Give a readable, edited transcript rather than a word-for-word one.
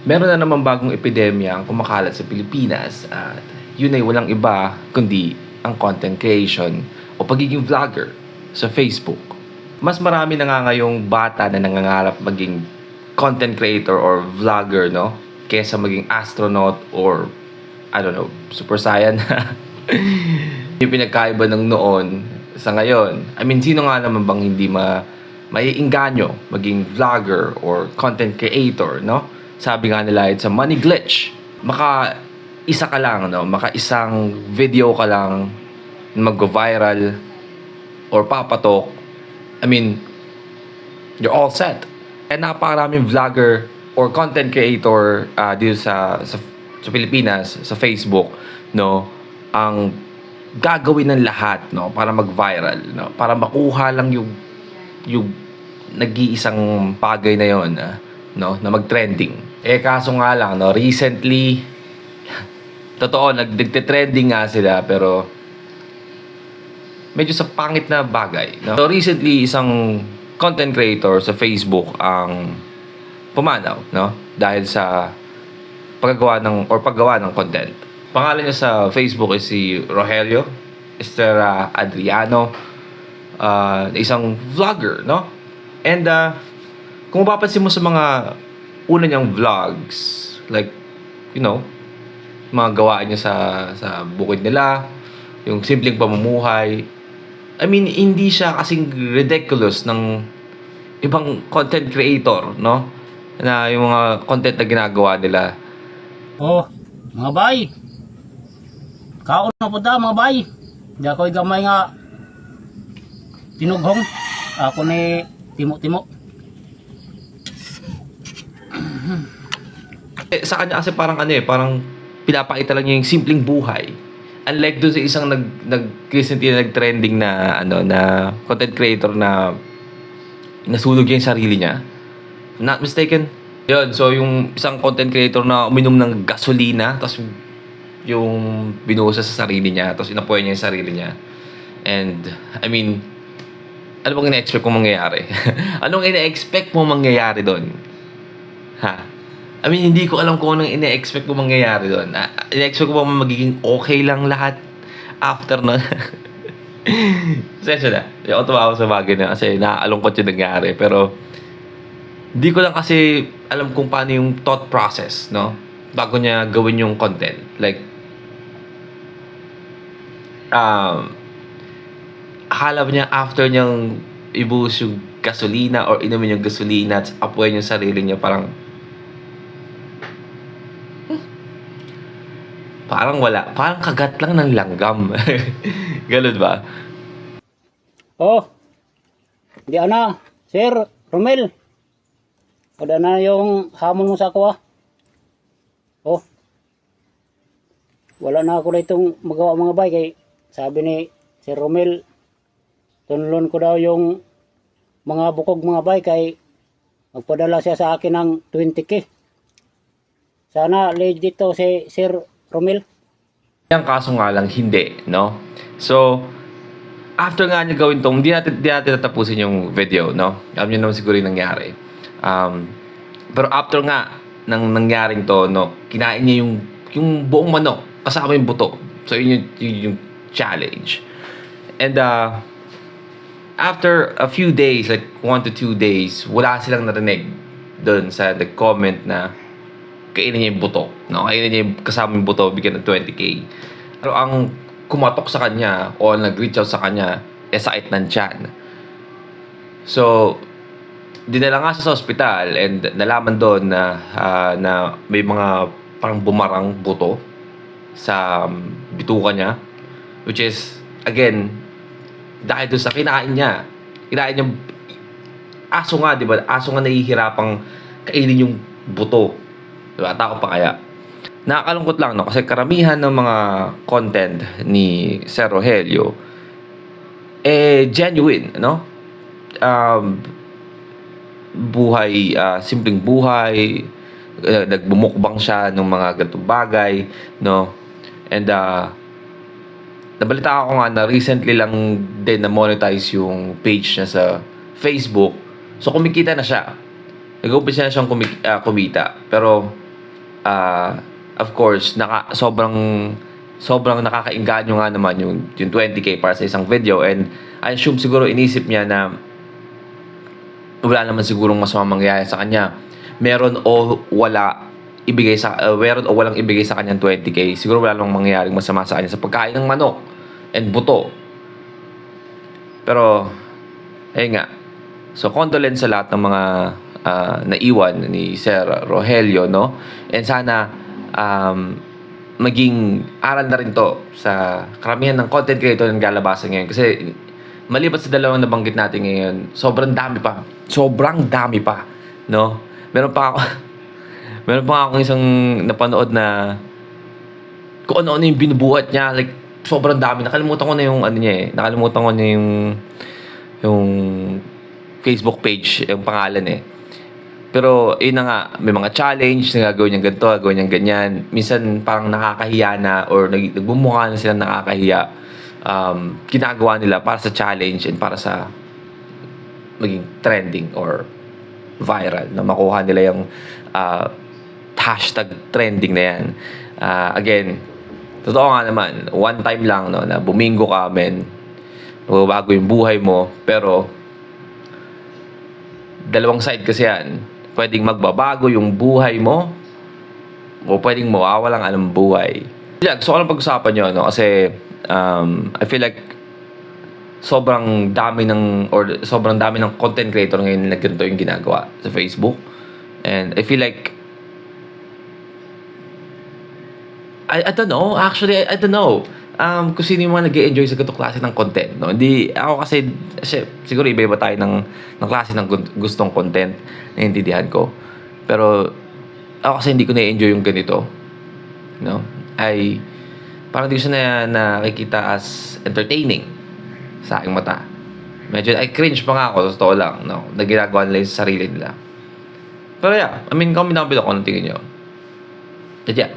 Meron na naman bagong epidemya ang kumakalat sa Pilipinas at yun ay walang iba kundi ang content creation o pagiging vlogger sa Facebook. Mas marami na nga ngayong bata na nangangarap maging content creator or vlogger, no? Kesa maging astronaut or, I don't know, super saiyan. Yung pinagkaiba ng noon sa ngayon. I mean, sino nga naman bang hindi maiinganyo maging vlogger or content creator, no? Sabi nga nila, it's a money glitch. Maka isa ka lang, no? Maka isang video ka lang mag-viral or papatok. I mean, you're all set. And napakaraming vlogger or content creator dito sa Pilipinas, sa Facebook, no? Ang gagawin ng lahat, no? Para mag-viral, no? Para makuha lang yung nag-iisang bagay na yon, no? Na mag-trending. Kaso nga lang, no? Recently, totoo, nagte-trending nga sila, pero medyo sa pangit na bagay, no? So recently, isang content creator sa Facebook ang pumanaw, no? Dahil sa paggawa ng content. Pangalan niya sa Facebook is si Rogelio Estrella Adriano, isang vlogger, no? And kung mapapansin mo sa mga una niyang vlogs, like, you know, mga gawain niya sa bukid nila, yung simpleng pamumuhay. I mean, hindi siya kasing ridiculous ng ibang content creator, no? Na yung mga content na ginagawa nila. Oh, mga bay. Kaon na po ta, mga bay. Di ako gamay nga tinughong. Ako ni timo-timo. Sa kanya kasi parang parang pinapakita lang niya yung simpleng buhay. Unlike dun sa isang recently nag-trending na na content creator na nasunog yung sarili niya. Not mistaken. Yun, so yung isang content creator na uminom ng gasolina, tapos yung binuhusan sa sarili niya, tapos inapoy niya yung sarili niya. And, I mean, ano bang ina-expect mo mangyayari? Anong ina-expect mo mangyayari doon? Ha? I mean, hindi ko alam kung anong ina-expect mo mangyayari doon. Ina-expect ko ba magiging okay lang lahat after nun? Sensya na. Hindi ako tumawa sa bagay na kasi naaalungkot yung nangyari. Pero, hindi ko lang kasi alam kung paano yung thought process, no? Bago niya gawin yung content. Like, akala ba niya after niyang ibuhos yung gasolina or inumin yung gasolina at apoy yung sarili niya, parang wala. Parang kagat lang ng langgam. Ganun ba? Oh, di ana, Sir Romel. Wala na yung hamon mo sa ako, ah. Oh, wala na ako na itong magawa mga bay. Kay sabi ni Sir Romel, tunlon ko daw yung mga bukog mga bay kay magpadala siya sa akin ng 20K. Sana legit to si Sir Romel. Ang kaso nga lang, hindi, no? So, after nga niya gawin tong, hindi natin tatapusin yung video, no? Alam niyo naman siguro yung nangyari. Pero after nga nang nangyaring to, no? Kinain niya yung buong manok, kasama yung buto. So, yun yung challenge. And, after a few days, like 1 to 2 days, wala silang narinig doon sa comment na kainin niya yung buto, no? Kainin niya yung kasama yung buto, bigyan ng 20K. Pero ang kumatok sa kanya o nag-reach out sa kanya, sakit ng tiyan. So, dinala nga siya sa ospital and nalaman doon na may mga parang bumarang buto sa bituka niya, which is, again, dahil doon sa kinain niya aso nga, di ba? Aso nga nahihirapang kainin yung buto. Diba? Tao pa kaya. Nakakalungkot lang, no? Kasi karamihan ng mga content ni Sir Rogelio genuine, no? Buhay, simpleng buhay, nagbumukbang siya ng mga ganitong bagay, no? And nabalita ako nga na recently lang din na monetize yung page niya sa Facebook. So kumikita na siya. Nag-umpisa na siyang kumita. Pero of course, sobrang nakakainganyo nga naman yung 20K para sa isang video, and I assume siguro inisip niya na wala naman sigurong masamang mangyayari sa kanya. Meron o walang ibigay sa kanyang 20K, siguro wala namang mangyayaring masama sa kanya sa pagkain ng manok and buto. Pero ayun nga. So condolence sa lahat ng mga naiwan ni Sir Rogelio, no? And sana maging aral na rin to sa karamihan ng content creator na galabasan ngayon. Kasi maliban sa dalawang nabanggit natin ngayon, sobrang dami pa, no? Meron pa akong isang napanood na kung ano-ano yung binubuhat niya, like sobrang dami. Nakalimutan ko na yung ano niya eh. Nakalimutan ko na yung Facebook page, yung pangalan eh. Pero yun na nga, may mga challenge na gagawin niyang ganito, gagawin niyang ganyan. Minsan parang nakakahiya na or nagbumukha na sila nakakahiya. Ginagawa nila para sa challenge and para sa maging trending or viral, na makuha nila yung hashtag trending na yan. Again, totoo nga naman, one time lang, no, na bumingo ka, men, magbabago yung buhay mo, pero dalawang side kasi yan. Pwedeng magbabago yung buhay mo o pwedeng mawawalang alam buhay. Yeah, gusto ko lang pag-usapan nyo, no? Kasi I feel like sobrang dami ng content creator ngayon na ganito yung ginagawa sa Facebook. And I feel like I don't know. Actually, I don't know. Kung sino yung mga nag-enjoy sa ganitong klase ng content, no? Hindi, ako kasi siguro iba-iba tayo ng klase ng gustong content, naiintindihan ko. Pero, ako kasi hindi ko na-enjoy yung ganito. No? Parang hindi ko siya nakikita as entertaining sa aking mata. Medyo, cringe pa nga ako, totoo lang, no? Na ginagawa nila yung sarili nila. Pero yeah, I mean, comment down below kung anong tingin nyo. But yeah.